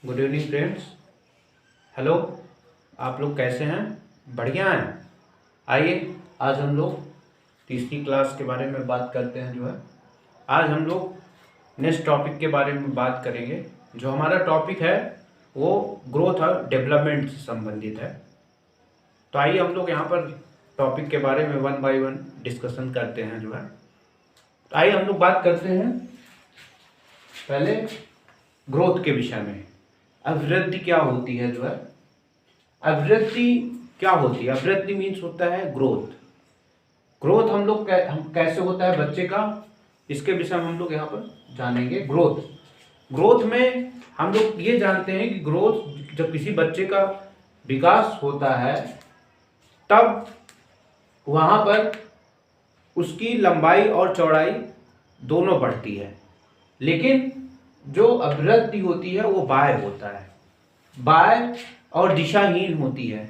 Good evening friends. Hello, आप लोग कैसे हैं? बढ़िया हैं। आइए आज हम लोग तीसरी क्लास के बारे में बात करते हैं। आज हम लोग नेक्स्ट टॉपिक के बारे में बात करेंगे। जो हमारा टॉपिक है वो ग्रोथ और डेवलपमेंट से संबंधित है। तो आइए हम लोग यहाँ पर टॉपिक के बारे में वन बाय वन डिस्कशन करते हैं। तो आइए हम लोग बात करते हैं पहले ग्रोथ के विषय में। अभिवृद्धि क्या होती है? अभिवृद्धि क्या होती है? अभिवृद्धि मीन्स होता है ग्रोथ। ग्रोथ हम कैसे होता है बच्चे का, इसके विषय में हम लोग यहाँ पर जानेंगे। ग्रोथ में हम लोग ये जानते हैं कि ग्रोथ जब किसी बच्चे का विकास होता है तब वहाँ पर उसकी लंबाई और चौड़ाई दोनों बढ़ती है। लेकिन जो अभिवृद्धि होती है वो बाह्य होता है, बाह्य और दिशाहीन होती है।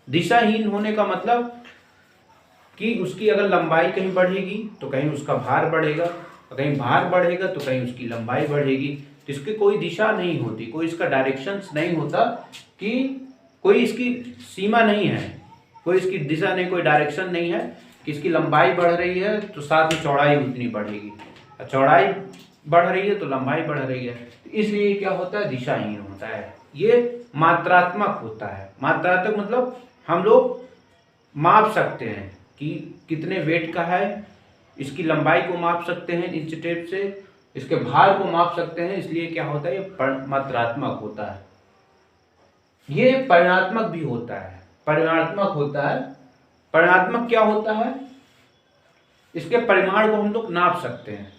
दिशाहीन होने का मतलब कि उसकी अगर लंबाई कहीं बढ़ेगी तो कहीं उसका भार बढ़ेगा, कहीं भार बढ़ेगा तो कहीं उसकी लंबाई बढ़ेगी। तो इसकी कोई दिशा नहीं होती, कोई इसका डायरेक्शंस नहीं होता, कि कोई इसकी सीमा नहीं है, कोई इसकी दिशा नहीं, कोई डायरेक्शन नहीं है कि इसकी लंबाई बढ़ रही है तो साथ में चौड़ाई उतनी बढ़ेगी, चौड़ाई बढ़ रही है तो लंबाई बढ़ रही है। तो इसलिए क्या होता है? दिशाहीन होता है। ये मात्रात्मक होता है। मात्रात्मक मतलब हम लोग माप सकते हैं कि कितने वेट का है, इसकी लंबाई को माप सकते हैं इंच टेप से, इसके भार को माप सकते हैं। इसलिए क्या होता है? ये मात्रात्मक होता है। ये परिमाणात्मक भी होता है, परिमाणात्मक होता है। परिमाणात्मक क्या होता है? इसके परिमाण को हम लोग नाप सकते हैं।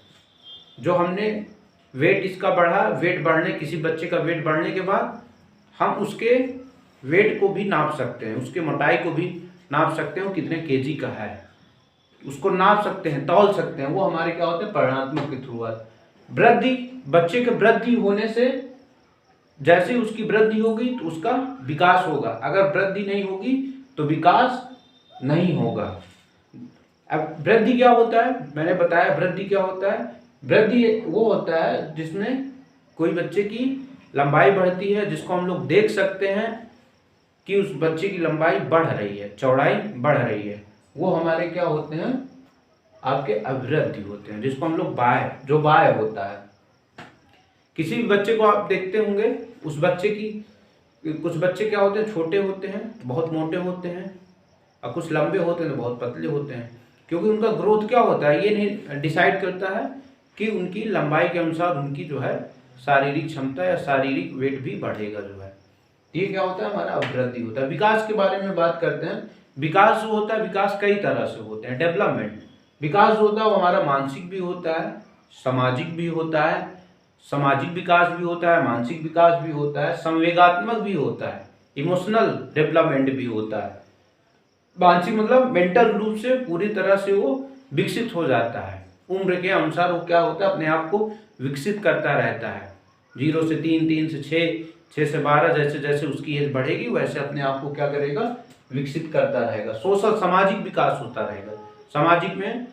जो हमने वेट इसका बढ़ा, वेट बढ़ने, किसी बच्चे का वेट बढ़ने के बाद हम उसके वेट को भी नाप सकते हैं, उसके मोटाई को भी नाप सकते हैं, कितने केजी का है उसको नाप सकते हैं, तौल सकते हैं। वो हमारे क्या होते हैं? परिमाणात्मक के थ्रू आते। वृद्धि, बच्चे के वृद्धि होने से जैसे उसकी वृद्धि होगी तो उसका विकास होगा, अगर वृद्धि नहीं होगी तो विकास नहीं होगा। अब वृद्धि क्या होता है? मैंने बताया वृद्धि क्या होता है। वृद्धि वो होता है जिसमें कोई बच्चे की लंबाई बढ़ती है, जिसको हम लोग देख सकते हैं कि उस बच्चे की लंबाई बढ़ रही है, चौड़ाई बढ़ रही है। वो हमारे क्या होते हैं? आपके अभिवृद्धि होते हैं, जिसको हम लोग बाह्य, जो बाह्य होता है। किसी भी बच्चे को आप देखते होंगे, उस बच्चे की, कुछ बच्चे क्या होते हैं? छोटे होते हैं, बहुत मोटे होते हैं, और कुछ लंबे होते हैं तो बहुत पतले होते हैं। क्योंकि उनका ग्रोथ क्या होता है ये नहीं डिसाइड करता है कि उनकी लंबाई के अनुसार उनकी जो है शारीरिक क्षमता या शारीरिक वेट भी बढ़ेगा जो है। ये क्या होता है? हमारा अभिवृद्धि होता है। विकास के बारे में बात करते हैं। विकास जो होता है, विकास कई तरह से होते हैं। डेवलपमेंट विकास जो होता है वो हमारा मानसिक भी होता है, सामाजिक भी होता है। सामाजिक विकास भी होता है, मानसिक विकास भी होता है, संवेगात्मक भी होता है, इमोशनल डेवलपमेंट भी होता है। मानसिक मतलब मेंटल रूप से पूरी तरह से वो विकसित हो जाता है। उम्र के अनुसार वो क्या होता है? अपने आप को विकसित करता रहता है। 0 से 3, 3 से 6, 6 से 12, जैसे जैसे उसकी एज बढ़ेगी वैसे अपने आप को क्या करेगा? विकसित करता रहेगा। सोशल, सामाजिक विकास होता रहेगा। सामाजिक में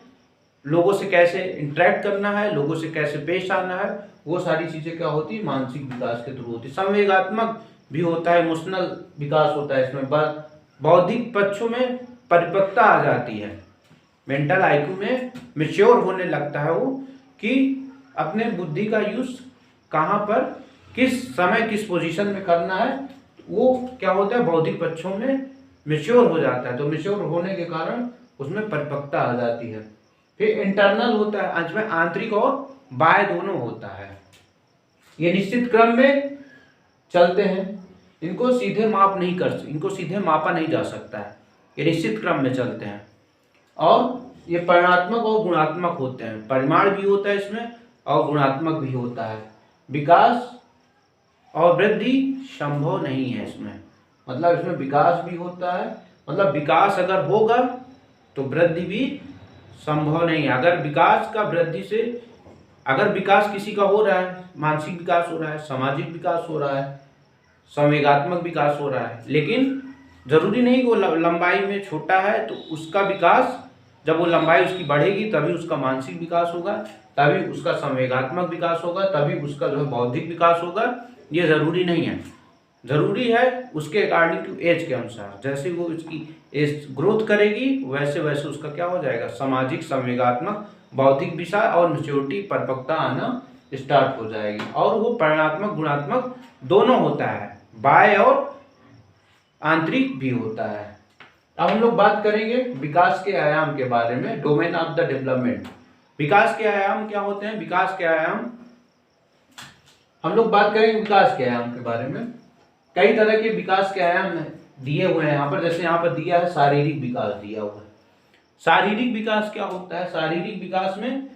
लोगों से कैसे इंटरेक्ट करना है, लोगों से कैसे पेश आना है, वो सारी चीजें क्या होती है? मानसिक विकास के थ्रू होती है। संवेगात्मक भी होता है, इमोशनल विकास होता है। इसमें बौद्धिक पक्षों में परिपक्वता आ जाती है, मेंटल आईक्यू में मैच्योर होने लगता है वो, कि अपने बुद्धि का यूज कहाँ पर, किस समय, किस पोजीशन में करना है, वो क्या होता है? बौद्धिक पक्षों में मैच्योर हो जाता है। तो मैच्योर होने के कारण उसमें परिपक्वता आ जाती है। फिर इंटरनल होता है, अंत में आंतरिक और बाह्य दोनों होता है। ये निश्चित क्रम में चलते हैं, इनको सीधे मापा नहीं जा सकता है। ये निश्चित क्रम में चलते हैं और ये परिमाणात्मक और गुणात्मक होते हैं। परिमाण भी होता है इसमें और गुणात्मक भी होता है। विकास और वृद्धि संभव नहीं है इसमें, मतलब इसमें विकास भी होता है, मतलब विकास अगर होगा तो वृद्धि भी संभव नहीं है। अगर विकास का वृद्धि से, अगर विकास किसी का हो रहा है, मानसिक विकास हो रहा है, सामाजिक विकास हो रहा है, संवेगात्मक विकास हो रहा है, लेकिन जरूरी नहीं कि वो लंबाई में छोटा है तो उसका विकास, जब वो लंबाई उसकी बढ़ेगी तभी उसका मानसिक विकास होगा, तभी उसका संवेगात्मक विकास होगा, तभी उसका जो है बौद्धिक विकास होगा। ये ज़रूरी नहीं है। ज़रूरी है उसके अकॉर्डिंग टू एज के अनुसार, जैसे वो उसकी एज ग्रोथ करेगी वैसे वैसे उसका क्या हो जाएगा, सामाजिक, संवेगात्मक, बौद्धिक विषय और मैच्योरिटी, परिपक्वता आना स्टार्ट हो जाएगी। और वो परिणात्मक गुणात्मक दोनों होता है, बाह्य और आंतरिक भी होता है। अब हम लोग बात करेंगे विकास के आयाम के बारे में, डोमेन ऑफ द डेवलपमेंट। विकास के आयाम क्या होते हैं? विकास के आयाम हम लोग बात करेंगे विकास के आयाम के बारे में। कई तरह के विकास के आयाम दिए हुए हैं यहाँ पर, जैसे यहाँ पर दिया है शारीरिक विकास दिया हुआ है। शारीरिक विकास क्या होता है? शारीरिक विकास में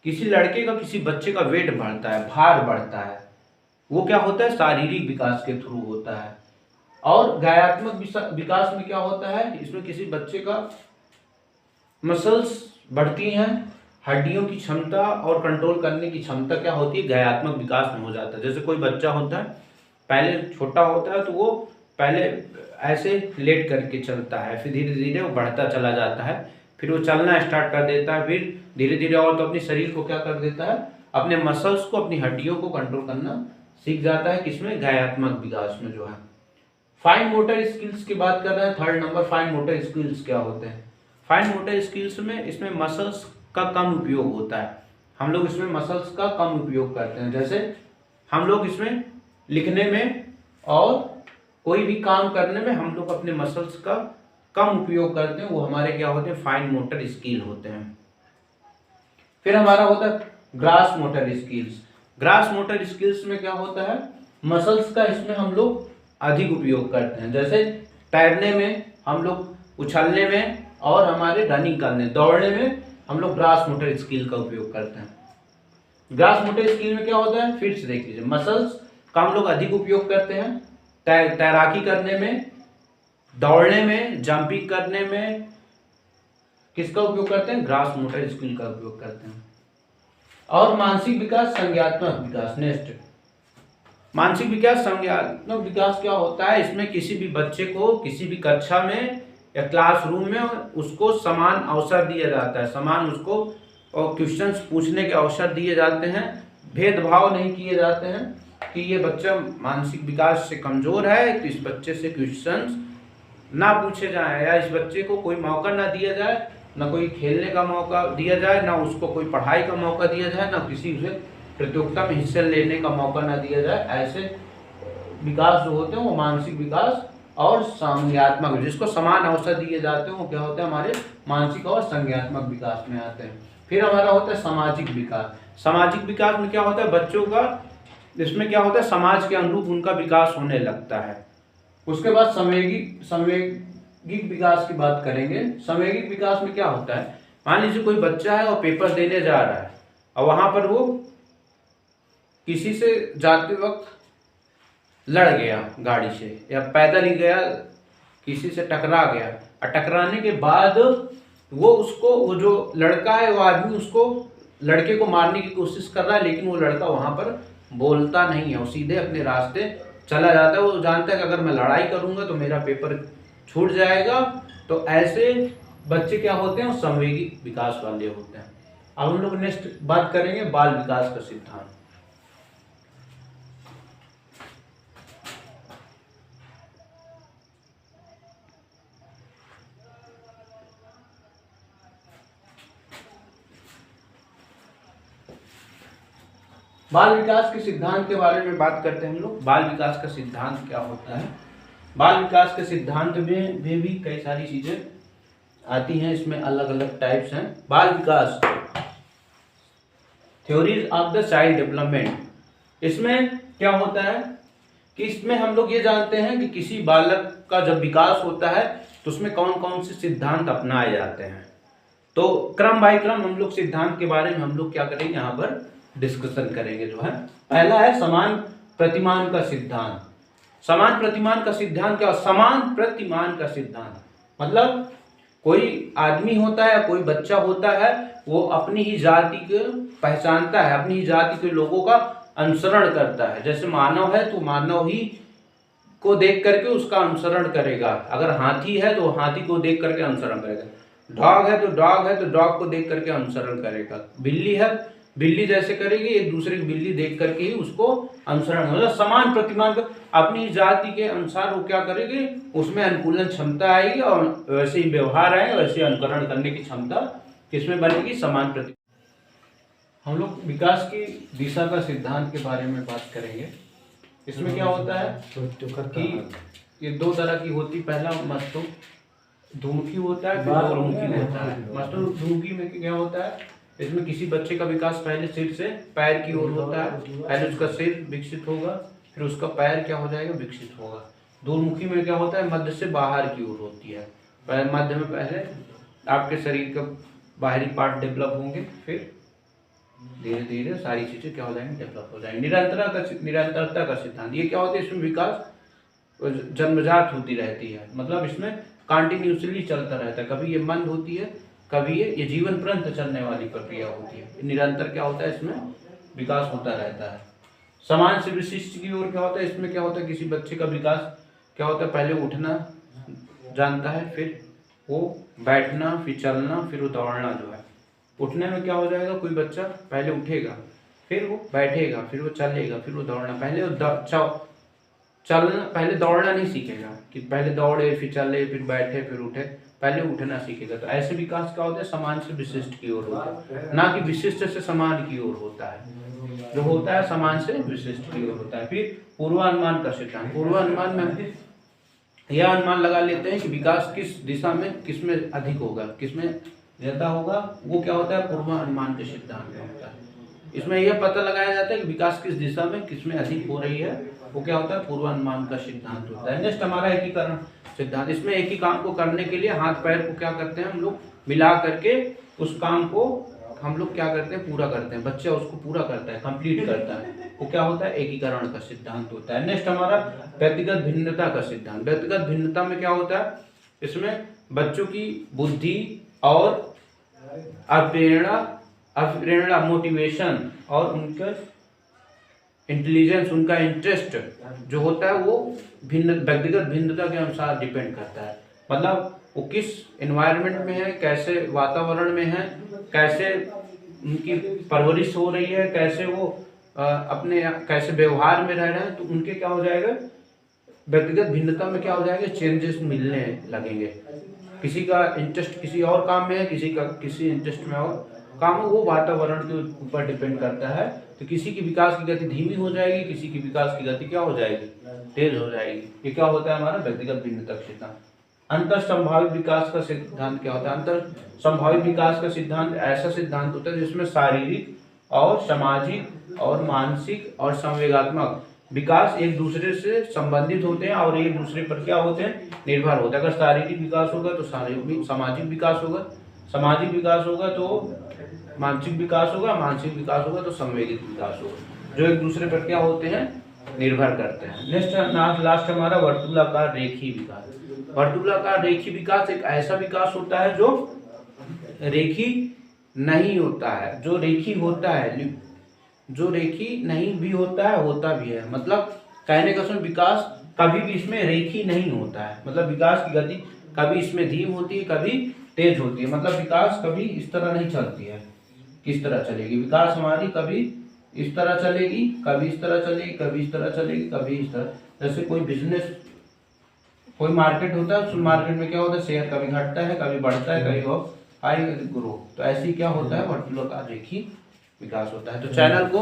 किसी लड़के का, किसी बच्चे का वेट बढ़ता है, भार बढ़ता है, वो क्या होता है? शारीरिक विकास के थ्रू होता है। और गायात्मक विकास में क्या होता है? इसमें किसी बच्चे का मसल्स बढ़ती हैं, हड्डियों की क्षमता और कंट्रोल करने की क्षमता क्या होती है? गायात्मक विकास में हो जाता है। जैसे कोई बच्चा होता है, पहले छोटा होता है तो वो पहले ऐसे लेट करके चलता है, फिर धीरे धीरे वो बढ़ता चला जाता है, फिर वो चलना स्टार्ट कर देता है, फिर धीरे धीरे और तो अपने शरीर को क्या कर देता है? अपने मसल्स को, अपनी हड्डियों को कंट्रोल करना सीख जाता है। किसमें? गायात्मक विकास में जो है। फाइन मोटर स्किल्स की बात कर रहे हैं, third number. Fine motor skills क्या होते हैं? फाइन मोटर स्किल्स में इसमें मसल्स का कम उपयोग होता है। हम लोग इसमें मसल्स का कम उपयोग करते हैं। जैसे हम लोग इसमें लिखने में और कोई भी काम करने में हम लोग अपने मसल्स का कम उपयोग करते हैं, वो हमारे क्या होते हैं? फाइन मोटर स्किल होते हैं। फिर हमारा होता है grass motor skills. Grass motor skills में क्या होता है? मसल्स का इसमें हम लोग अधिक उपयोग करते हैं। जैसे तैरने में हम लोग, उछलने में और हमारे रनिंग करने, दौड़ने में हम लोग ग्रास मोटर स्किल का उपयोग करते हैं। ग्रास मोटर स्किल में क्या होता है? फिर से देख लीजिए, मसल्स का हम लोग अधिक उपयोग करते हैं तैराकी करने में, दौड़ने में, जंपिंग करने में। किसका उपयोग करते हैं? ग्रास मोटर स्किल का उपयोग करते हैं। और मानसिक विकास, संज्ञानात्मक विकास। नेक्स्ट, मानसिक विकास, संज्ञानात्मक विकास क्या होता है? इसमें किसी भी बच्चे को किसी भी कक्षा में या क्लासरूम में उसको समान अवसर दिया जाता है, समान उसको और क्वेश्चंस पूछने के अवसर दिए जाते हैं। भेदभाव नहीं किए जाते हैं कि ये बच्चा मानसिक विकास से कमजोर है तो इस बच्चे से क्वेश्चंस ना पूछे जाएं, या इस बच्चे को कोई मौका ना दिया जाए, ना कोई खेलने का मौका दिया जाए, ना उसको कोई पढ़ाई का मौका दिया जाए, ना किसी से प्रतियोगिता में हिस्सा लेने का मौका ना दिया जाए। ऐसे विकास जो होते हैं वो मानसिक विकास और संज्ञानात्मक, जिसको समान अवसर दिए जाते हैं, वो क्या होते हैं? हमारे मानसिक और संज्ञानात्मक विकास में आते हैं। फिर हमारा होता है सामाजिक विकास। सामाजिक विकास में क्या होता है? बच्चों का इसमें क्या होता है? समाज के अनुरूप उनका विकास होने लगता है। उसके बाद संवेगिक विकास की बात करेंगे। संवेगिक विकास में क्या होता है? मान लीजिए कोई बच्चा है और पेपर देने जा रहा है और वहां पर वो किसी से जाते वक्त लड़ गया गाड़ी से, या पैदल ही गया, किसी से टकरा गया, और टकराने के बाद वो जो लड़का है, वो आदमी उसको, लड़के को मारने की कोशिश कर रहा है, लेकिन वो लड़का वहां पर बोलता नहीं है, वो सीधे अपने रास्ते चला जाता है। वो जानता है कि अगर मैं लड़ाई करूंगा तो मेरा पेपर छूट जाएगा। तो ऐसे बच्चे क्या होते हैं? संवेगिक विकास वाले होते हैं। अब हम लोग नेक्स्ट बात करेंगे बाल विकास का सिद्धांत। बाल विकास के सिद्धांत के बारे में बात करते हैं हम लोग। बाल विकास का सिद्धांत क्या होता है? बाल विकास के सिद्धांत में भी कई सारी चीजें आती हैं, इसमें अलग अलग टाइप्स हैं। बाल विकास, theories of the child development. इसमें क्या होता है कि इसमें हम लोग ये जानते हैं कि किसी बालक का जब विकास होता है तो उसमें कौन कौन से सिद्धांत अपनाए जाते हैं। तो क्रम बाय क्रम हम लोग सिद्धांत के बारे में हम लोग क्या करेंगे, यहाँ पर डिस्कशन करेंगे। जो है पहला है समान प्रतिमान का सिद्धांत। समान प्रतिमान का सिद्धांत क्या? समान प्रतिमान का सिद्धांत मतलब कोई आदमी होता है या कोई बच्चा होता है, वो अपनी ही जाति को पहचानता है, अपनी ही जाति के लोगों का अनुसरण करता है। जैसे मानव है तो मानव ही को देख करके उसका अनुसरण करेगा, अगर हाथी है तो हाथी को देख करके अनुसरण करेगा, डॉग है तो डॉग को देख करके अनुसरण करेगा, बिल्ली है बिल्ली जैसे करेगी, एक दूसरे की बिल्ली देख करके ही उसको अनुसरण, मतलब समान प्रतिमान अपनी जाति के अनुसार वो क्या करेगी, उसमें अनुकूलन क्षमता आएगी और वैसे ही व्यवहार आएगा, वैसे अनुकरण करने की क्षमता किसमें बनेगी, समान प्रति। हम लोग विकास की दिशा का सिद्धांत के बारे में बात करेंगे। इसमें क्या होता है कि ये दो तरह की होती, पहला मस्तोन्मुखी होता है, फिर दौर्मुखी होता है। मस्तोन्मुखी में क्या होता है, इसमें किसी बच्चे का विकास पहले सिर से पैर की ओर होता है, पहले उसका सिर विकसित होगा, फिर उसका पैर क्या हो जाएगा, विकसित होगा। दूरमुखी में क्या होता है, मध्य से बाहर की ओर होती है, मध्य में पहले आपके शरीर का बाहरी पार्ट डेवलप होंगे, फिर धीरे धीरे सारी चीजें क्या हो जाएंगी, डेवलप हो जाएंगी। निरंतरता का सिद्धांत, ये क्या होता है, इसमें विकास जन्मजात होती रहती है, मतलब इसमें कंटिन्यूसली चलता रहता है, कभी ये मंद होती है, कभी ये जीवन पर्यंत चलने वाली प्रक्रिया होती है। निरंतर क्या होता है, इसमें विकास होता रहता है। समान से विशिष्ट की ओर क्या होता है, इसमें क्या होता है, किसी बच्चे का विकास क्या होता है, पहले उठना जानता है, फिर वो बैठना, फिर चलना, फिर वो दौड़ना। जो है उठने में क्या हो जाएगा, कोई बच्चा पहले उठेगा, फिर वो बैठेगा, फिर वो चलेगा, फिर वो दौड़ना। पहले दौड़ना नहीं सीखेगा कि पहले दौड़े फिर चले फिर बैठे फिर उठे, पहले उठना सीखेगा। तो ऐसे विकास क्या होता है, समान से विशिष्ट की ओर होता है, ना कि विशिष्ट से समान की ओर होता है। जो होता है समान से विशिष्ट की ओर होता है। फिर पूर्वानुमान का सिद्धांत, पूर्वानुमान में यह अनुमान लगा लेते हैं कि विकास किस दिशा में किसमें अधिक होगा, किसमें ज्यादा होगा, वो क्या होता है, पूर्वानुमान के सिद्धांत में होता है। इसमें यह पता लगाया जाता है कि विकास किस दिशा में किसमें अधिक हो रही है, वो क्या होता है, पूर्वानुमान का सिद्धांत होता है। नेक्स्ट हमारा एकीकरण सिद्धांत, इसमें एक ही काम को करने के लिए हाथ पैर को क्या करते हैं हम लोग मिला करके उस काम को हम लोग क्या करते हैं, पूरा करते हैं। बच्चा उसको पूरा करता है, कंप्लीट करता है, वो क्या होता है, एकीकरण का सिद्धांत होता है। नेक्स्ट हमारा व्यक्तिगत भिन्नता का सिद्धांत। व्यक्तिगत भिन्नता में क्या होता है, इसमें बच्चों की बुद्धि और अप्रेरणा मोटिवेशन और उनका इंटेलिजेंस, उनका इंटरेस्ट जो होता है वो व्यक्तिगत भिन्नता के अनुसार डिपेंड करता है। मतलब वो किस एनवायरनमेंट में है, कैसे वातावरण में है, कैसे उनकी परवरिश हो रही है, कैसे वो अपने कैसे व्यवहार में रह रहे हैं, तो उनके क्या हो जाएगा, व्यक्तिगत भिन्नता में क्या हो जाएगा, चेंजेस मिलने लगेंगे। किसी का इंटरेस्ट किसी और काम में है, किसी का किसी इंटरेस्ट में और काम है, वो वातावरण के ऊपर डिपेंड करता है। तो किसी की विकास की गति धीमी हो जाएगी, किसी की विकास की गति क्या हो जाएगी, तेज हो जाएगी। ये क्या होता है, हमारा व्यक्तिगत भिन्नता का सिद्धांत। अंतर संभावित विकास का सिद्धांत क्या होता है, अंतर संभावित विकास का सिद्धांत ऐसा सिद्धांत होता है जिसमें शारीरिक और सामाजिक और मानसिक और संवेगात्मक विकास एक दूसरे से संबंधित होते हैं और एक दूसरे पर क्या होते हैं, निर्भर होते हैं। अगर शारीरिक विकास होगा तो सामाजिक विकास होगा, सामाजिक विकास होगा तो मानसिक विकास होगा, मानसिक विकास होगा तो संवेगित विकास होगा, जो एक दूसरे पर क्या होते हैं, निर्भर करते हैं। नेक्स्ट लास्ट हमारा वर्तुलाकार रेखीय विकास। वर्तुलाकार रेखीय विकास एक ऐसा विकास होता है जो रेखीय नहीं होता है, जो रेखीय होता है, जो रेखीय नहीं भी होता है, होता भी है। मतलब कहने का सुन, विकास कभी भी इसमें रेखीय नहीं होता है, मतलब विकास की गति कभी इसमें धीमी होती है, कभी तेज होती है। मतलब विकास कभी इस तरह नहीं चलती है, किस तरह चलेगी विकास हमारी, कभी इस तरह चलेगी, कभी इस तरह चलेगी, कभी इस तरह चलेगी, कभी इस तरह। जैसे कोई बिजनेस, कोई मार्केट होता है, उस मार्केट में क्या होता है, शेयर कभी घटता है, कभी बढ़ता है, कभी वो हाई ग्रो। तो ऐसे ही क्या होता है, वर्तुलाकार रेखीय विकास होता है। तो चैनल को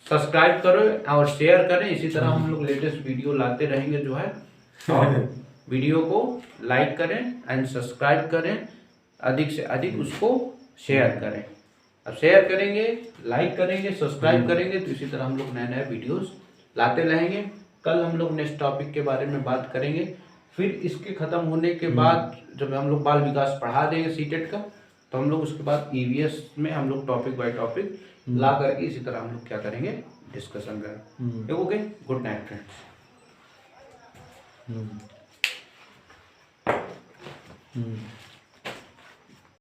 सब्सक्राइब करो और शेयर करें, इसी तरह हम लोग लेटेस्ट वीडियो लाते रहेंगे जो है। और वीडियो को लाइक करें एंड सब्सक्राइब करें, अधिक से अधिक उसको शेयर करें। अब शेयर करेंगे, लाइक करेंगे, सब्सक्राइब करेंगे तो इसी तरह हम लोग नए नए वीडियोस लाते रहेंगे। कल हम लोग नेक्स्ट टॉपिक के बारे में बात करेंगे। फिर इसके खत्म होने के बाद जब हम लोग बाल विकास पढ़ा देंगे सीटेट का, तो हम लोग उसके बाद ईवीएस में हम लोग टॉपिक बाय टॉपिक ला करके इसी तरह हम लोग क्या करेंगे, डिस्कशन करेंगे। Okay, good night friends.